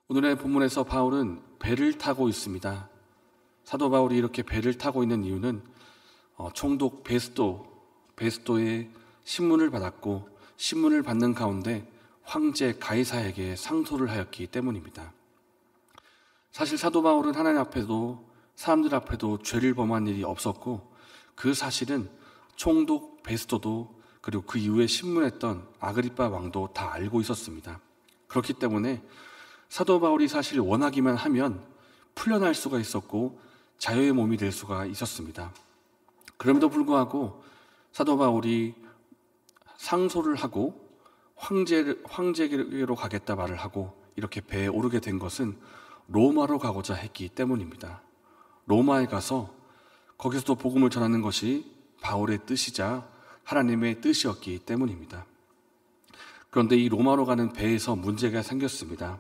오늘의 본문에서 바울은 배를 타고 있습니다. 사도 바울이 이렇게 배를 타고 있는 이유는 총독 베스도의 신문을 받았고, 신문을 받는 가운데 황제 가이사에게 상소를 하였기 때문입니다. 사실 사도 바울은 하나님 앞에도 사람들 앞에도 죄를 범한 일이 없었고, 그 사실은 총독 베스도도 그리고 그 이후에 신문했던 아그리빠 왕도 다 알고 있었습니다. 그렇기 때문에 사도 바울이 사실 원하기만 하면 풀려날 수가 있었고 자유의 몸이 될 수가 있었습니다. 그럼에도 불구하고 사도 바울이 상소를 하고 황제에게로 가겠다 말을 하고 이렇게 배에 오르게 된 것은 로마로 가고자 했기 때문입니다. 로마에 가서 거기서도 복음을 전하는 것이 바울의 뜻이자 하나님의 뜻이었기 때문입니다. 그런데 이 로마로 가는 배에서 문제가 생겼습니다.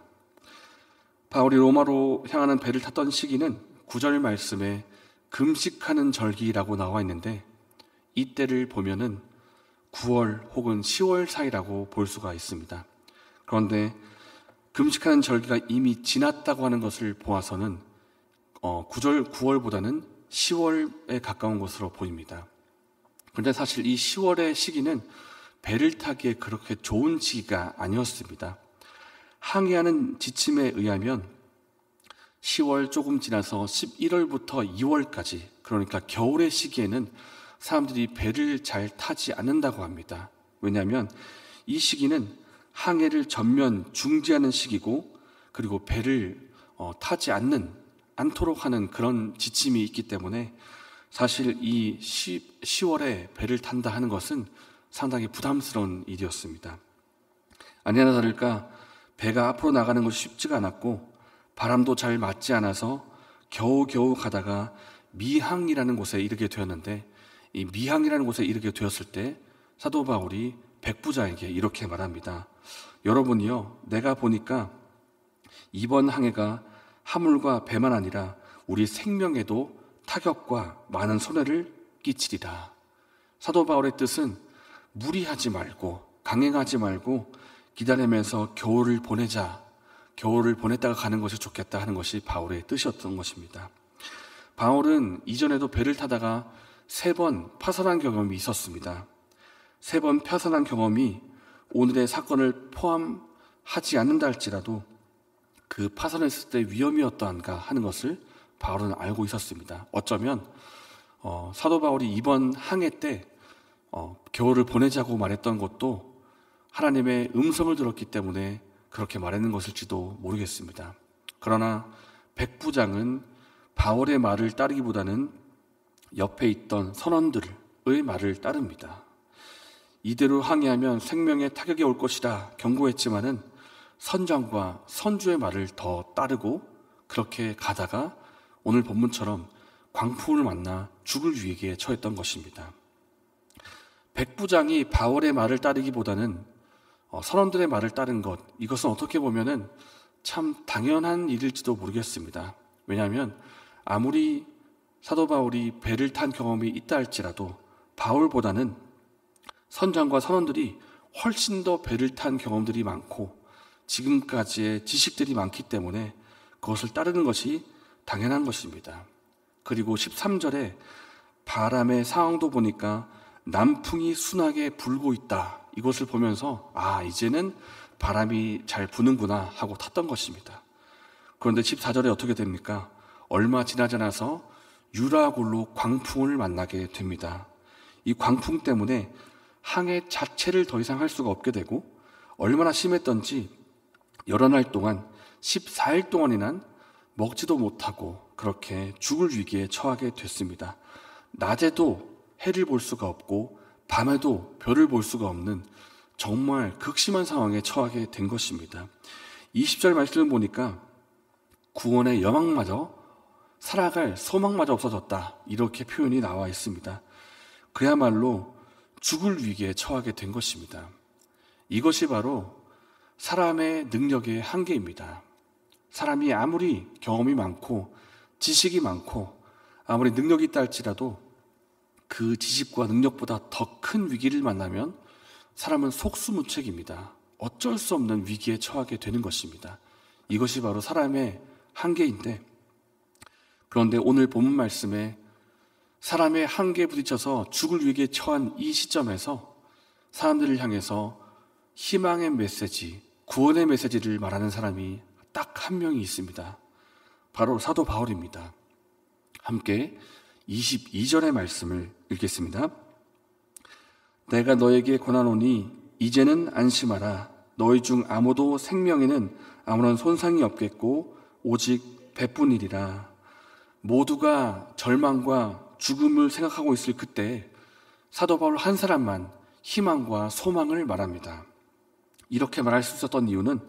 바울이 로마로 향하는 배를 탔던 시기는 9절 말씀에 금식하는 절기라고 나와 있는데, 이때를 보면은 9월 혹은 10월 사이라고 볼 수가 있습니다. 그런데 금식하는 절기가 이미 지났다고 하는 것을 보아서는 9월보다는 10월에 가까운 것으로 보입니다. 그런데 사실 이 10월의 시기는 배를 타기에 그렇게 좋은 시기가 아니었습니다. 항해하는 지침에 의하면 10월 조금 지나서 11월부터 2월까지, 그러니까 겨울의 시기에는 사람들이 배를 잘 타지 않는다고 합니다. 왜냐하면 이 시기는 항해를 전면 중지하는 시기고, 그리고 배를 타지 않도록 하는 그런 지침이 있기 때문에 사실 이 10월에 배를 탄다 하는 것은 상당히 부담스러운 일이었습니다. 아니나 다를까 배가 앞으로 나가는 것이 쉽지가 않았고, 바람도 잘 맞지 않아서 겨우겨우 가다가 미항이라는 곳에 이르게 되었는데, 이 미항이라는 곳에 이르게 되었을 때 사도 바울이 백부장에게 이렇게 말합니다. 여러분이요, 내가 보니까 이번 항해가 화물과 배만 아니라 우리 생명에도 타격과 많은 손해를 끼치리라. 사도 바울의 뜻은 무리하지 말고 강행하지 말고 기다리면서 겨울을 보냈다가 가는 것이 좋겠다 하는 것이 바울의 뜻이었던 것입니다. 바울은 이전에도 배를 타다가 3번 파선한 경험이 있었습니다. 3번 파선한 경험이 오늘의 사건을 포함하지 않는다 할지라도 그 파선했을 때 위험이 어떠한가 하는 것을 바울은 알고 있었습니다. 어쩌면 사도 바울이 이번 항해 때 겨울을 보내자고 말했던 것도 하나님의 음성을 들었기 때문에 그렇게 말했는 것일지도 모르겠습니다. 그러나 백부장은 바울의 말을 따르기보다는 옆에 있던 선원들의 말을 따릅니다. 이대로 항해하면 생명에 타격이 올 것이라 경고했지만은 선장과 선주의 말을 더 따르고 그렇게 가다가 오늘 본문처럼 광풍을 만나 죽을 위기에 처했던 것입니다. 백부장이 바울의 말을 따르기보다는 선원들의 말을 따른 것, 이것은 어떻게 보면은 참 당연한 일일지도 모르겠습니다. 왜냐하면 아무리 사도 바울이 배를 탄 경험이 있다 할지라도 바울보다는 선장과 선원들이 훨씬 더 배를 탄 경험들이 많고 지금까지의 지식들이 많기 때문에 그것을 따르는 것이 당연한 것입니다. 그리고 13절에 바람의 상황도 보니까 남풍이 순하게 불고 있다, 이것을 보면서 이제는 바람이 잘 부는구나 하고 탔던 것입니다. 그런데 14절에 어떻게 됩니까? 얼마 지나지 않아서 유라굴로 광풍을 만나게 됩니다. 이 광풍 때문에 항해 자체를 더 이상 할 수가 없게 되고, 얼마나 심했던지 여러 날 동안 14일 동안이나 먹지도 못하고 그렇게 죽을 위기에 처하게 됐습니다. 낮에도 해를 볼 수가 없고 밤에도 별을 볼 수가 없는 정말 극심한 상황에 처하게 된 것입니다. 20절 말씀을 보니까 구원의 여망마저, 살아갈 소망마저 없어졌다, 이렇게 표현이 나와 있습니다. 그야말로 죽을 위기에 처하게 된 것입니다. 이것이 바로 사람의 능력의 한계입니다. 사람이 아무리 경험이 많고 지식이 많고 아무리 능력이 있다 할지라도 그 지식과 능력보다 더 큰 위기를 만나면 사람은 속수무책입니다. 어쩔 수 없는 위기에 처하게 되는 것입니다. 이것이 바로 사람의 한계인데, 그런데 오늘 본문 말씀에 사람의 한계에 부딪혀서 죽을 위기에 처한 이 시점에서 사람들을 향해서 희망의 메시지, 구원의 메시지를 말하는 사람이 딱 한 명이 있습니다. 바로 사도 바울입니다. 함께 22절의 말씀을 읽겠습니다. 내가 너에게 권하노니 이제는 안심하라. 너희 중 아무도 생명에는 아무런 손상이 없겠고 오직 배뿐이리라. 모두가 절망과 죽음을 생각하고 있을 그때 사도 바울 한 사람만 희망과 소망을 말합니다. 이렇게 말할 수 있었던 이유는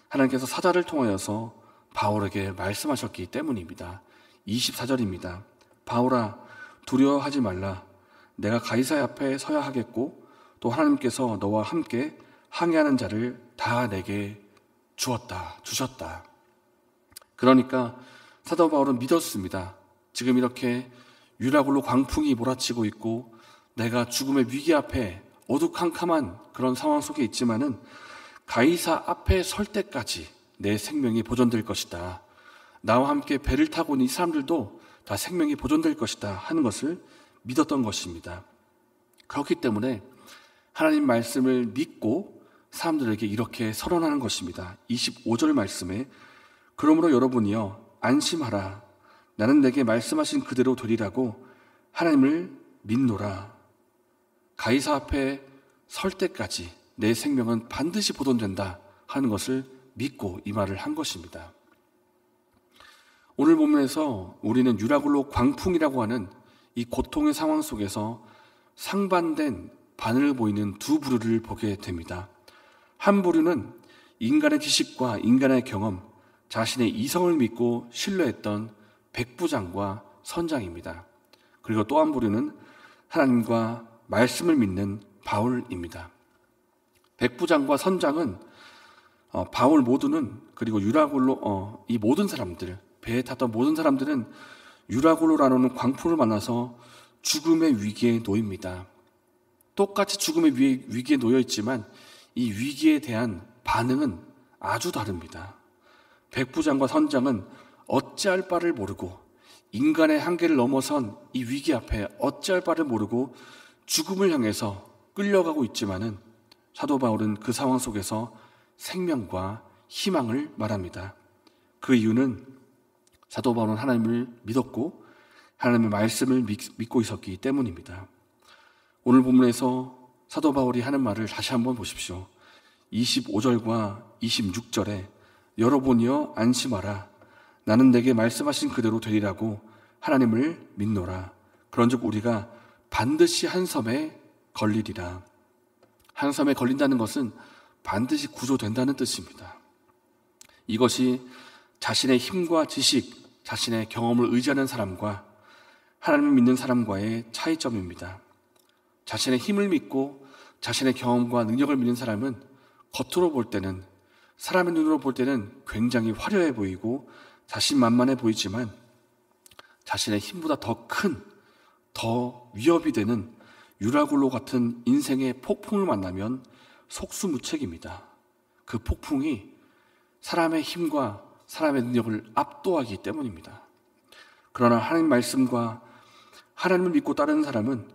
하나님께서 사자를 통하여서 바울에게 말씀하셨기 때문입니다. 24절입니다. 바울아, 두려워하지 말라. 내가 가이사의 앞에 서야 하겠고 또 하나님께서 너와 함께 항해하는 자를 다 내게 주셨다. 그러니까 사도 바울은 믿었습니다. 지금 이렇게 유라굴로 광풍이 몰아치고 있고 내가 죽음의 위기 앞에 어두캄캄한 그런 상황 속에 있지만은 가이사 앞에 설 때까지 내 생명이 보존될 것이다. 나와 함께 배를 타고 온 이 사람들도 다 생명이 보존될 것이다 하는 것을 믿었던 것입니다. 그렇기 때문에 하나님 말씀을 믿고 사람들에게 이렇게 선언하는 것입니다. 25절 말씀에 그러므로 여러분이여 안심하라. 나는 내게 말씀하신 그대로 되리라고 하나님을 믿노라. 가이사 앞에 설 때까지 내 생명은 반드시 보존된다 하는 것을 믿고 이 말을 한 것입니다. 오늘 본문에서 우리는 유라굴로 광풍이라고 하는 이 고통의 상황 속에서 상반된 반응을 보이는 두 부류를 보게 됩니다. 한 부류는 인간의 지식과 인간의 경험, 자신의 이성을 믿고 신뢰했던 백부장과 선장입니다. 그리고 또 한 부류는 하나님과 말씀을 믿는 바울입니다. 백부장과 선장은 바울 모두는 그리고 유라굴로 이 모든 사람들, 배에 탔던 모든 사람들은 유라굴로라는 광풍을 만나서 죽음의 위기에 놓입니다. 똑같이 죽음의 위기에 놓여 있지만 이 위기에 대한 반응은 아주 다릅니다. 백부장과 선장은 어찌할 바를 모르고 인간의 한계를 넘어선 이 위기 앞에 어찌할 바를 모르고 죽음을 향해서 끌려가고 있지만은 사도 바울은 그 상황 속에서 생명과 희망을 말합니다. 그 이유는 사도 바울은 하나님을 믿었고 하나님의 말씀을 믿고 있었기 때문입니다. 오늘 본문에서 사도 바울이 하는 말을 다시 한번 보십시오. 25절과 26절에 여러분이여 안심하라. 나는 내게 말씀하신 그대로 되리라고 하나님을 믿노라. 그런즉 우리가 반드시 한 섬에 걸리리라. 한 섬에 걸린다는 것은 반드시 구조된다는 뜻입니다. 이것이 자신의 힘과 지식, 자신의 경험을 의지하는 사람과 하나님을 믿는 사람과의 차이점입니다. 자신의 힘을 믿고 자신의 경험과 능력을 믿는 사람은 겉으로 볼 때는, 사람의 눈으로 볼 때는 굉장히 화려해 보이고 자신만만해 보이지만 자신의 힘보다 더 큰, 더 위협이 되는 유라굴로 같은 인생의 폭풍을 만나면 속수무책입니다. 그 폭풍이 사람의 힘과 사람의 능력을 압도하기 때문입니다. 그러나 하나님 말씀과 하나님을 믿고 따르는 사람은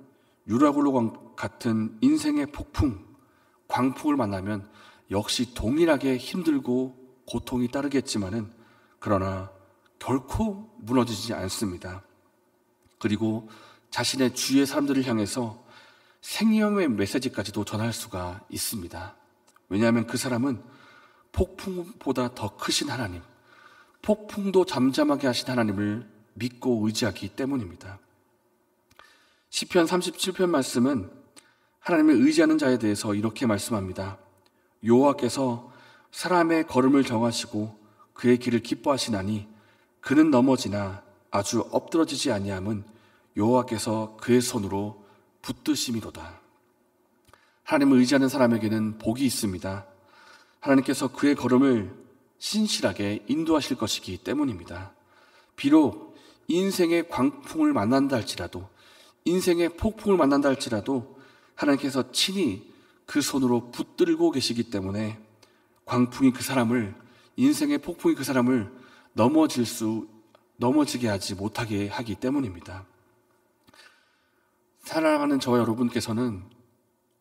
유라굴로 같은 인생의 폭풍, 광풍을 만나면 역시 동일하게 힘들고 고통이 따르겠지만은 그러나 결코 무너지지 않습니다. 그리고 자신의 주위의 사람들을 향해서 생명의 메시지까지도 전할 수가 있습니다. 왜냐하면 그 사람은 폭풍보다 더 크신 하나님, 폭풍도 잠잠하게 하신 하나님을 믿고 의지하기 때문입니다. 시편 37편 말씀은 하나님을 의지하는 자에 대해서 이렇게 말씀합니다. 여호와께서 사람의 걸음을 정하시고 그의 길을 기뻐하시나니 그는 넘어지나 아주 엎드러지지 아니함은 여호와께서 그의 손으로 붙드심이로다. 하나님을 의지하는 사람에게는 복이 있습니다. 하나님께서 그의 걸음을 신실하게 인도하실 것이기 때문입니다. 비록 인생의 광풍을 만난다 할지라도, 인생의 폭풍을 만난다 할지라도 하나님께서 친히 그 손으로 붙들고 계시기 때문에 광풍이 그 사람을 인생의 폭풍이 그 사람을 넘어지게 하지 못하게 하기 때문입니다. 사랑하는 저와 여러분께서는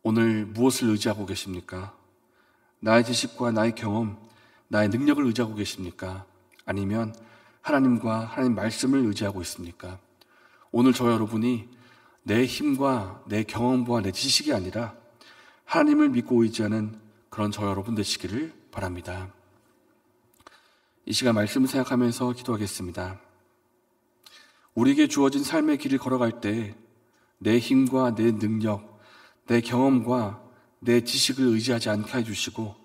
오늘 무엇을 의지하고 계십니까? 나의 지식과 나의 경험, 나의 능력을 의지하고 계십니까? 아니면 하나님과 하나님 말씀을 의지하고 있습니까? 오늘 저와 여러분이 내 힘과 내 경험과 내 지식이 아니라 하나님을 믿고 의지하는 그런 저와 여러분 되시기를 바랍니다. 이 시간 말씀을 생각하면서 기도하겠습니다. 우리에게 주어진 삶의 길을 걸어갈 때 내 힘과 내 능력, 내 경험과 내 지식을 의지하지 않게 해주시고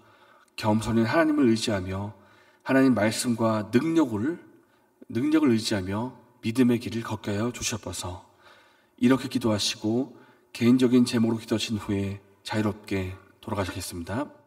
겸손히 하나님을 의지하며 하나님 말씀과 능력을 의지하며 믿음의 길을 걷게 하여 주셔서 이렇게 기도하시고 개인적인 제목으로 기도하신 후에 자유롭게 돌아가시겠습니다.